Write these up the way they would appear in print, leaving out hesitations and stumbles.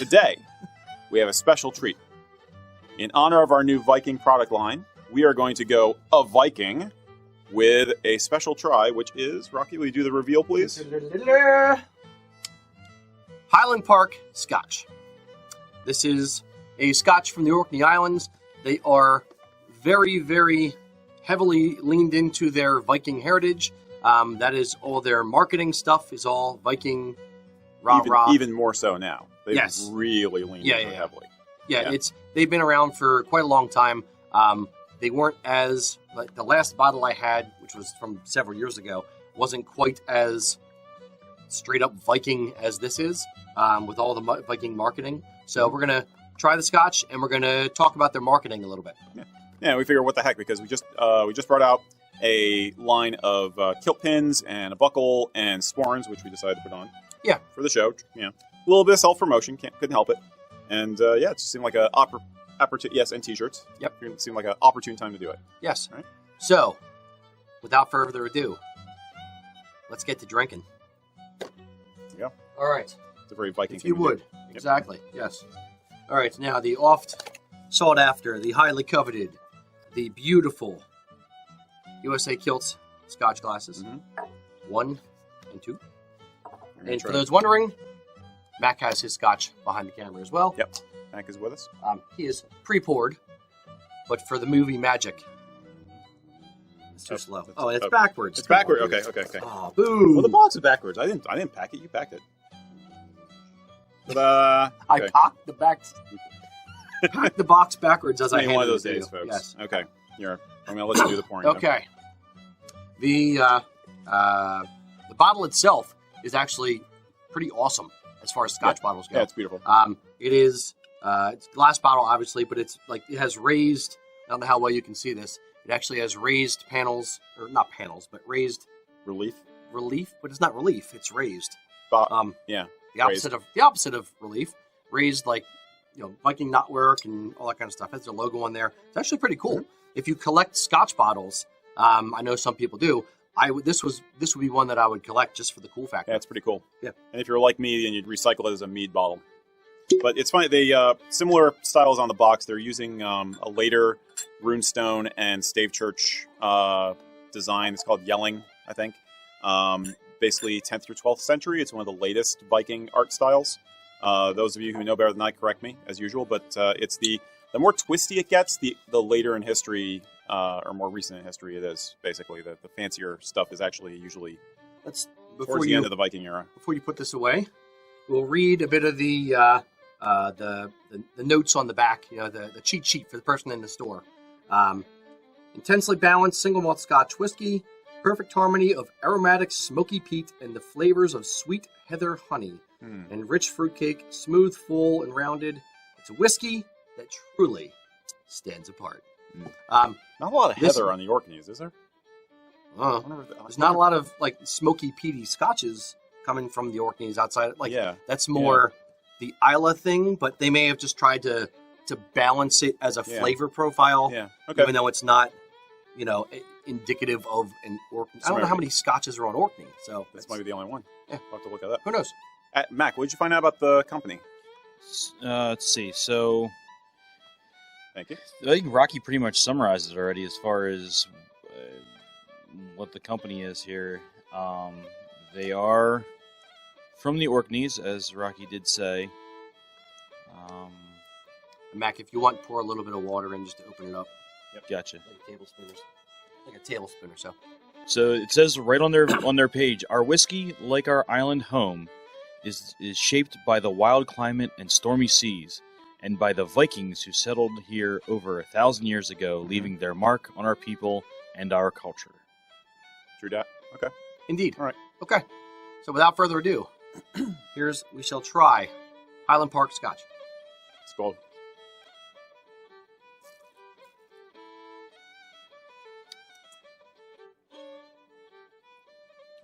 today, we have a special treat. In honor of our new Viking product line, we are going to go a Viking with a special try, which is, Rocky, will you do the reveal, please? Highland Park Scotch. This is a Scotch from the Orkney Islands. They are very, very heavily leaned into their Viking heritage. That is all their marketing stuff is all Viking, rah-rah. Even more so now. They've Yes. really leaned into it heavily. Yeah, they've been around for quite a long time. They weren't as, like the last bottle I had, which was from several years ago, wasn't quite as straight up Viking as this is, with all the Viking marketing. So we're going to try the Scotch, and we're going to talk about their marketing a little bit. Yeah, we figure what the heck, because we just brought out a line of kilt pins and a buckle and sporns, which we decided to put on. Yeah. For the show. Yeah. A little bit of self-promotion, couldn't help it. And it just seemed like an opportune, yes, and t-shirts. Yep. It seemed like an opportune time to do it. Yes. Right. So, without further ado, let's get to drinking. There you go. All right. It's a very Viking If thing you to would. do. Yep. Exactly. Yes. All right. Now, the oft sought after, the highly coveted, the beautiful USA Kilts Scotch glasses. Mm-hmm. 1 and 2. And for try. those wondering, Mac has his Scotch behind the camera as well. Yep. Mac is with us. He is pre-poured, but for the movie magic, it's too slow. Oh, and it's backwards. It's backwards. Okay. Oh, boo! Well, the box is backwards. I didn't pack it. You packed it. Ta-da! Okay. I cocked the packed the box backwards as I handed one of those it to days, you. folks. Yes. Okay. I'm gonna let you do the pouring. Okay. The bottle itself is actually pretty awesome as far as Scotch bottles go. Yeah, it's beautiful. It is it's a glass bottle, obviously, but it's like it has raised. I don't know how well you can see this. It actually has raised panels, or not panels, but raised Relief. but it's not relief. It's raised. Yeah. The opposite of relief. Raised, like, Viking knotwork and all that kind of stuff. It has a logo on there. It's actually pretty cool. Mm-hmm. If you collect Scotch bottles, I know some people do. This would be one that I would collect just for the cool factor. Yeah, it's pretty cool. Yeah. And if you're like me, then you'd recycle it as a mead bottle. But it's funny, they similar styles on the box. They're using a later runestone and stave church design. It's called Yelling, I think. Basically 10th through 12th century. It's one of the latest Viking art styles. Those of you who know better than I, correct me, as usual. But it's the more twisty it gets, the later in history, or more recent in history it is, basically. The fancier stuff is actually usually towards the end of the Viking era. Before you put this away, we'll read a bit of the notes on the back, the cheat sheet for the person in the store. Intensely balanced single malt Scotch whiskey, perfect harmony of aromatic smoky peat and the flavors of sweet heather honey, and rich fruitcake, smooth, full, and rounded. It's a whiskey that truly stands apart. Not a lot of heather on the Orkneys, is there? There's not a lot of like smoky, peaty scotches coming from the Orkneys outside. That's more the Isla thing, but they may have just tried to balance it as a flavor profile. Yeah. Okay. Even though it's not, indicative of an Orkney. I don't know how many scotches are on Orkney, so this might be the only one. Yeah. I'll have to look at that. Who knows? Mac, what did you find out about the company? Let's see. So, Thank you. I think Rocky pretty much summarized it already as far as what the company is here. They are from the Orkneys, as Rocky did say. Mac, if you want, pour a little bit of water in just to open it up. Yep. Gotcha. Like a tablespoon or so. So it says right on their page, our whiskey, like our island home, is shaped by the wild climate and stormy seas, and by the Vikings who settled here over 1,000 years ago, leaving their mark on our people and our culture. True dat. Okay. Indeed. All right. Okay. So without further ado, we shall try Highland Park Scotch. It's gold.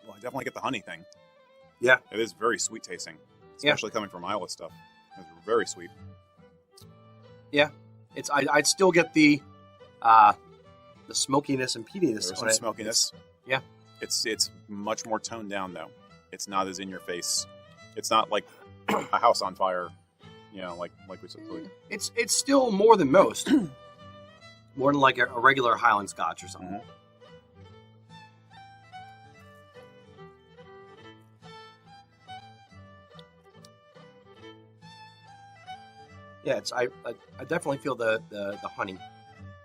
Well, I definitely get the honey thing. Yeah. It is very sweet tasting, especially coming from Isla stuff. It's very sweet. Yeah. I'd still get the smokiness and peatiness. There's some smokiness. Yeah. It's much more toned down though. It's not as in your face. It's not like a house on fire You know, like we said. It's still more than most. More than like a regular Highland Scotch or something. Mm-hmm. Yeah, I definitely feel the honey.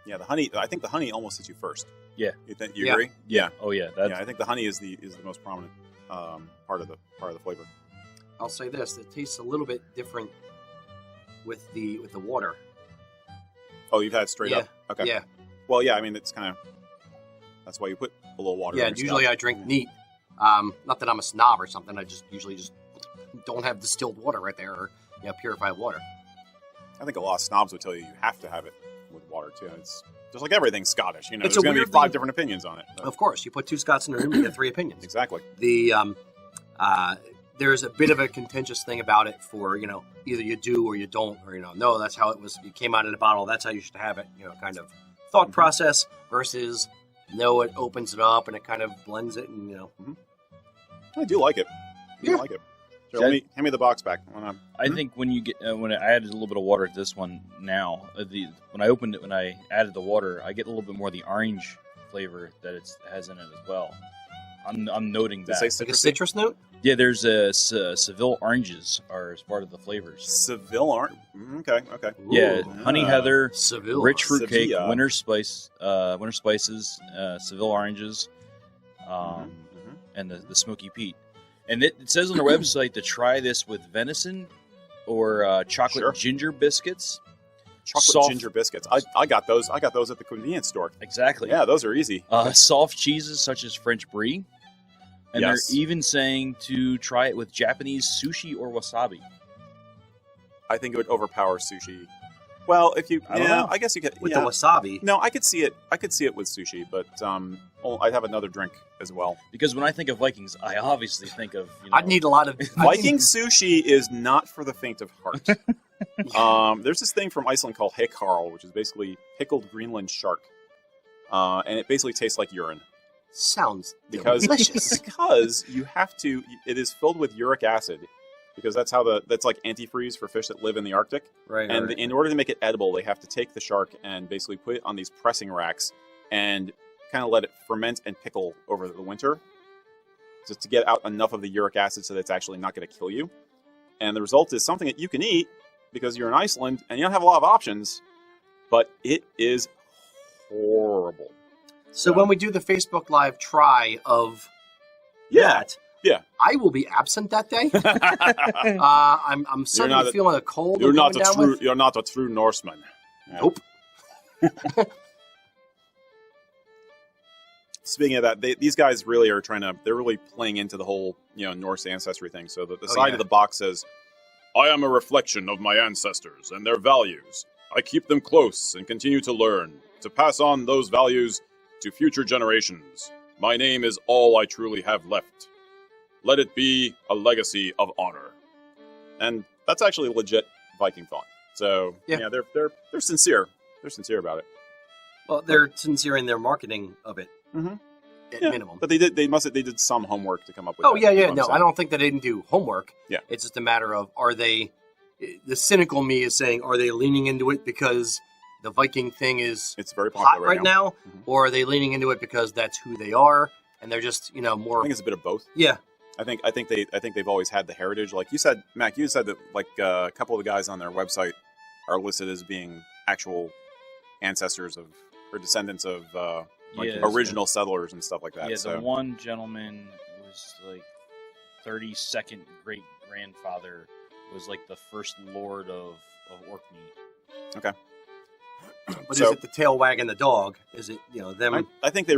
Yeah, the honey. I think the honey almost hits you first. Yeah. You agree? Yeah. Oh yeah. Yeah, I think the honey is the most prominent part of the flavor. I'll say this: it tastes a little bit different with the water. Oh, you've had it straight up. Okay. Yeah. Well, yeah. I mean, it's kind of that's why you put a little water. Yeah. in your Usually, Scotch. I drink neat. Not that I'm a snob or something. I just usually just don't have distilled water right there, or purified water. I think a lot of snobs would tell you have to have it with water too. It's just like everything Scottish. You know, It's there's a going to be weird 5 thing. different opinions on it. Of course, you put 2 Scots in a room, you get 3 opinions. Exactly. The there's a bit of a contentious thing about it for either you do or you don't, or no, that's how it was. You came out in a bottle, that's how you should have it. Kind of thought process versus no, it opens it up and it kind of blends it, and I do like it. I do like it. Sure, hand me the box back. I think when you get when I added a little bit of water to this one now, when I opened it, when I added the water, I get a little bit more of the orange flavor that it has in it as well. I'm noting that. Does it say like a citrus note. Yeah, there's Seville oranges are as part of the flavors. Seville orange. Okay. Yeah, Ooh. honey heather, Seville. rich fruit cake, Sevilla. winter spices, Seville oranges, and the smoky peat. And it says on their website to try this with venison or chocolate ginger biscuits. Chocolate ginger biscuits. I got those. I got those at the convenience store. Exactly. Yeah, those are easy. Soft cheeses such as French brie. And Yes. they're even saying to try it with Japanese sushi or wasabi. I think it would overpower sushi. Well, if you, I don't know. I guess you could With the wasabi. No, I could see it. I could see it with sushi, but I'd have another drink as well. Because when I think of Vikings, I obviously think of I'd need a lot of Viking sushi is not for the faint of heart. There's this thing from Iceland called Hekkarl, which is basically pickled Greenland shark, and it basically tastes like urine. Sounds Because delicious. because you have to. It is filled with uric acid, because that's like antifreeze for fish that live in the Arctic. Right. And right. in order to make it edible, they have to take the shark and basically put it on these pressing racks and kind of let it ferment and pickle over the winter, just to get out enough of the uric acid so that it's actually not going to kill you. And the result is something that you can eat because you're in Iceland and you don't have a lot of options, but it is horrible. So when we do the Facebook Live try of that, I will be absent that day. I'm suddenly feeling a cold. You're not a true Norseman. Nope. Speaking of that, these guys really are they're really playing into the whole, Norse ancestry thing. So the side of the box says, I am a reflection of my ancestors and their values. I keep them close and continue to learn, to pass on those values to future generations. My name is all I truly have left. Let it be a legacy of honor. And that's actually a legit Viking thought. So yeah, they're sincere. They're sincere about it. Well, they're sincere in their marketing of it. Mm-hmm. At minimum. But they did some homework to come up with Oh, that. yeah. No, I don't think that they didn't do homework. Yeah. It's just a matter of, the cynical me is saying, are they leaning into it because the Viking thing is it's very hot popular right now? Mm-hmm. Or are they leaning into it because that's who they are and they're just, more... I think it's a bit of both. Yeah. I think they've always had the heritage. Like you said, Mac, you said that like a couple of the guys on their website are listed as being actual ancestors of or descendants of original settlers and stuff like that. Yeah, so. the one gentleman was like 32nd great grandfather was like the first lord of Orkney. Okay. But is it the tail wagging the dog? Is it them? I think they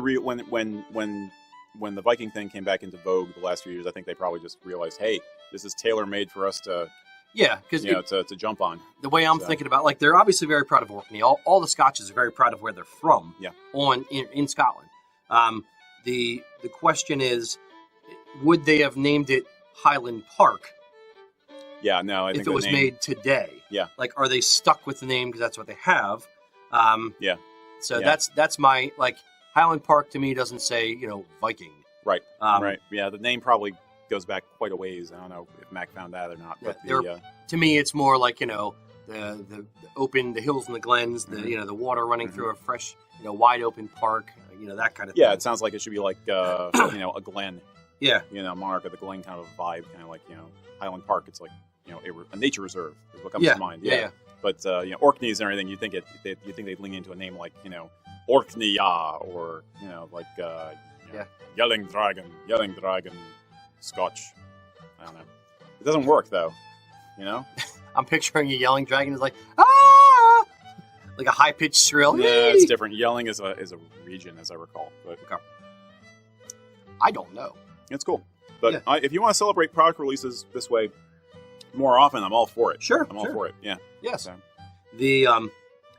when the Viking thing came back into vogue the last few years, I think they probably just realized, hey, this is tailor made for us to because to jump on. The way I'm thinking about, like, they're obviously very proud of Orkney. All the Scotches are very proud of where they're from. Yeah. In Scotland. The question is, would they have named it Highland Park? Yeah, no. I think if it was made today. Yeah. Like, are they stuck with the name because that's what they have? Yeah. So that's my Highland Park to me doesn't say Viking. Right. Right. Yeah. The name probably goes back quite a ways. I don't know if Mac found that or not. Yeah, But to me, it's more like, the open, the hills and the glens, the the water running through a fresh, wide open park, that kind of thing. yeah, it sounds like it should be like a glen. Yeah. Monarch of the Glen kind of a vibe, kind of like Highland Park. It's like a nature reserve is what comes to mind. Yeah. But Orkneys and everything, you think they'd lean into a name like Orkney-ya or Yelling Dragon, Scotch. I don't know. It doesn't work though. I'm picturing a yelling dragon is like, ah, like a high pitched shrill. Yeah, it's different. Yelling is a region, as I recall. But I don't know. it's cool. But if you want to celebrate product releases this way more often, I'm all for it. Sure, I'm all for it. Yeah. Yes. So,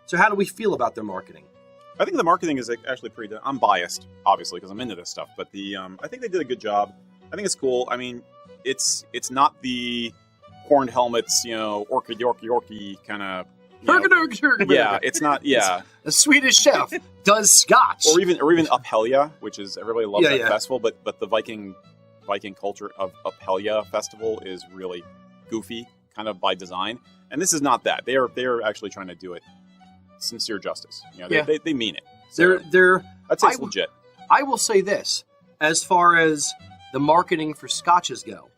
So how do we feel about their marketing? I think the marketing is actually pretty. I'm biased, obviously, because I'm into this stuff. But I think they did a good job. I think it's cool. I mean, it's not the horned helmets, orchid yorkie kind of. Yeah, it's not. Yeah, a Swedish chef does Scotch, or even Uphelia, which is everybody loves that festival. But the Viking culture of Uphelia festival is really goofy, kind of by design. And this is not that. They are actually trying to do it sincere justice. They mean it. So I'd say it's legit. I will say this, as far as the marketing for Scotches go,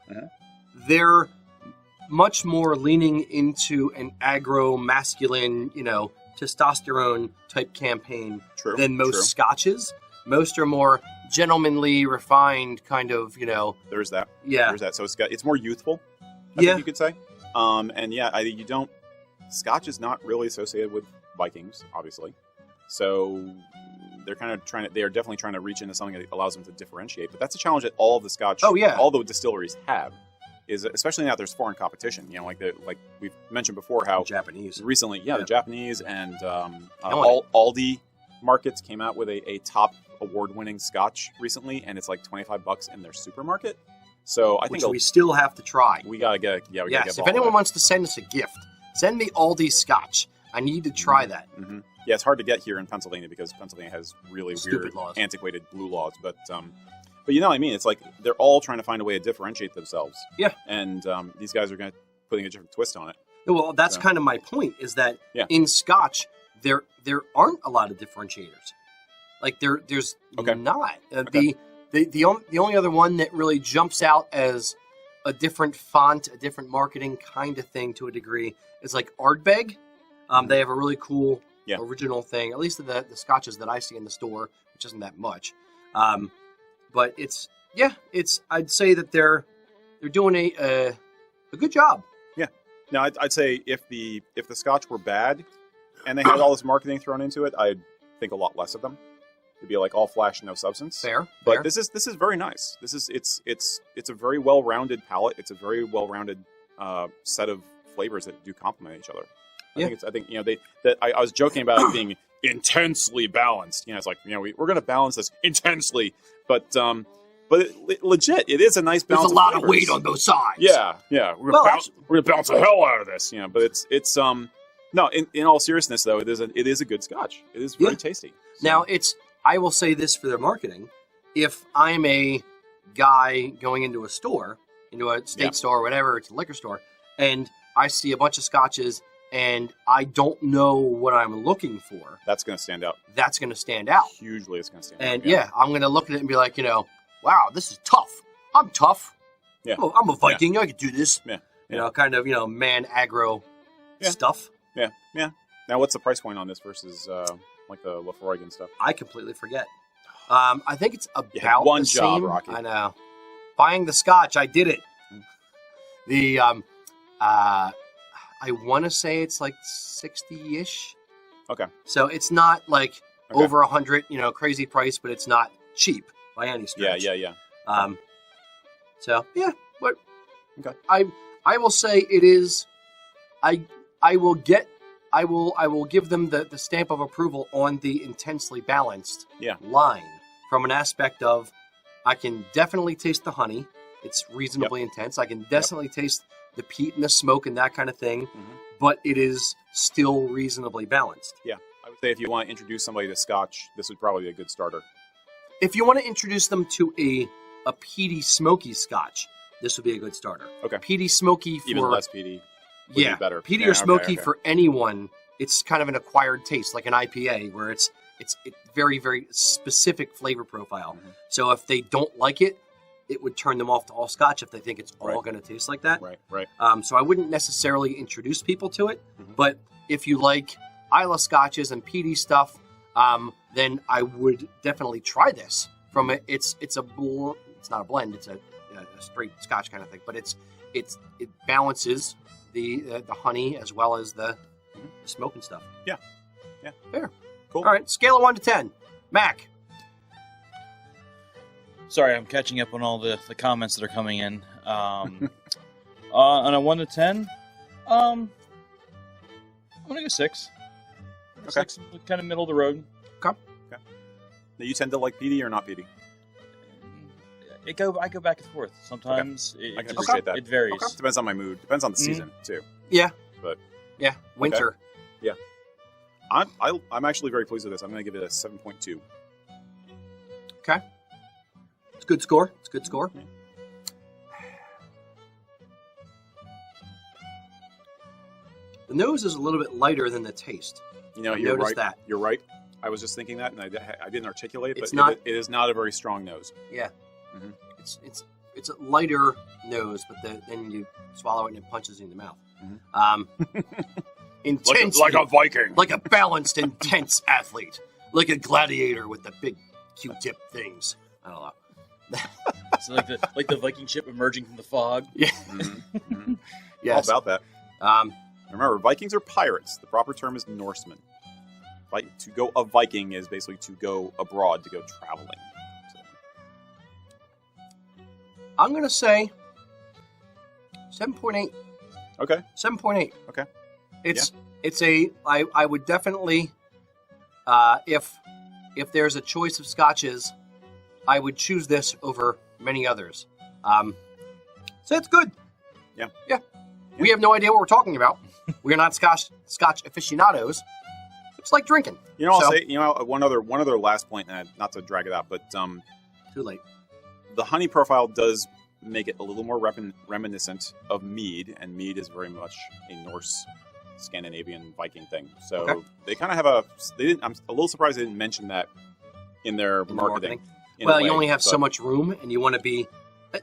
they're much more leaning into an aggro-masculine, testosterone type campaign than most Scotches. Most are more gentlemanly, refined kind of, There's that. Yeah. There's that. So it's more youthful, I think you could say. Scotch is not really associated with Vikings, obviously. So they're definitely trying to reach into something that allows them to differentiate. But that's a challenge that all of the Scotch, all the distilleries have. Is especially now there's foreign competition. Like we've mentioned before, how Japanese recently, the Japanese and Aldi markets came out with a top award-winning Scotch recently, and it's like $25 in their supermarket. So I think we still have to try. We gotta get. Yes, if anyone wants to send us a gift, send me Aldi Scotch. I need to try that. Mm-hmm. Yeah, it's hard to get here in Pennsylvania because Pennsylvania has really Stupid weird, laws. Antiquated blue laws. But you know what I mean? It's like they're all trying to find a way to differentiate themselves. Yeah. And these guys are putting a different twist on it. Well, that's kind of my point, is that in Scotch, there aren't a lot of differentiators. Like, there's not. The only other one that really jumps out as a different font, a different marketing kind of thing to a degree is like Ardbeg. They have a really cool original thing, at least the Scotches that I see in the store, which isn't that much. But I'd say that they're doing a good job. Yeah. Now I'd say if the Scotch were bad and they had all this marketing thrown into it, I'd think a lot less of them. It'd be like all flash, no substance. Fair. This is very nice. It's a very well-rounded palate. It's a very well-rounded set of flavors that do complement each other. I was joking about it being intensely balanced. It's like we're going to balance this intensely, but legit, it is a nice balance. There's a lot of weight on both sides. Yeah. We're gonna balance the hell out of this. But it's no. In all seriousness, though, it is a good Scotch. It is very tasty. So. Now I will say this for their marketing: if I'm a guy going into a store, into a state store or whatever, it's a liquor store, and I see a bunch of Scotches and I don't know what I'm looking for, that's going to stand out. That's going to stand out. Hugely, it's going to stand out. And I'm going to look at it and be like, wow, this is tough. I'm tough. Yeah. I'm a Viking. I can do this. Yeah. Kind of, man aggro stuff. Yeah. Now, what's the price point on this versus like the Lafroig stuff? I completely forget. I think it's about one the job, same. Rocky. I know. Buying the Scotch, I did it. The I want to say it's like 60-ish. Okay. So it's not like over 100, crazy price, but it's not cheap by any stretch. Yeah. But okay. I will say it is. I will give them the stamp of approval on the intensely balanced line from an aspect of I can definitely taste the honey. It's reasonably intense. I can definitely taste the peat and the smoke and that kind of thing, but it is still reasonably balanced. Yeah, I would say if you want to introduce somebody to Scotch, this would probably be a good starter. If you want to introduce them to a peaty, smoky Scotch, this would be a good starter. Okay. Peaty smoky for Even less peaty. Would yeah, be better. peaty Yeah, or smoky okay. for anyone. It's kind of an acquired taste, like an IPA, where it's very, very specific flavor profile. Mhm. So if they don't like it, it would turn them off to all Scotch if they think it's all Right. going to taste like that. Right. So I wouldn't necessarily introduce people to it, Mhm. but if you like Isla Scotches and peaty stuff, then I would definitely try this. From it, it's not a blend; it's a straight Scotch kind of thing. But it balances the honey as well as the smoking stuff. Yeah. Fair. Cool. All right, scale of 1 to 10. Mac. Sorry, I'm catching up on all the comments that are coming in. On a 1 to 10, I'm gonna go 6. Okay. 6, kind of middle of the road. Now, you tend to like peaty or not peaty? I go back and forth. Sometimes I can just- appreciate that. It varies. Okay. Depends on my mood. Depends on the season too. Yeah. But Yeah, winter. I'm actually very pleased with this. I'm going to give it a 7.2. Okay. It's a good score. It's a good score. Yeah. The nose is a little bit lighter than the taste. You know, I've you're noticed right. that. You're right. I was just thinking that, and I didn't articulate it, It's but not- it is not a very strong nose. Yeah. Mhm. It's a lighter nose, but then you swallow it and it punches you in the mouth. Mhm. Intense, Like a Viking. like a balanced, intense athlete, like a gladiator with the big Q-tip things. I don't know. So like the Viking ship emerging from the fog. Yeah. Mhm. Mhm. Yes. All about that. Remember, Vikings are pirates. The proper term is Norsemen. To go a Viking is basically to go abroad, to go traveling. So, I'm gonna say 7.8. okay. 7.8. Okay. I would definitely if there's a choice of scotches, I would choose this over many others. So it's good. Yeah. Yeah. We have no idea what we're talking about. We're not Scotch aficionados. It's like drinking. You know, I'll So- say, one other last point, and not to drag it out, but Too late. the honey profile does make it a little more reminiscent of mead, and mead is very much a Norse, Scandinavian, Viking thing. So Okay. they kind of have I'm a little surprised they didn't mention that in their In the marketing. in a Well, you way, only have so but much room, and you want to be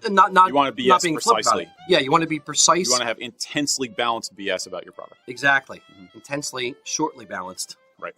not You want to BS not being flip about precisely. it. Yeah, you want to be precise. You want to have intensely balanced BS about your product. Exactly. Mhm. Intensely, shortly balanced. Right.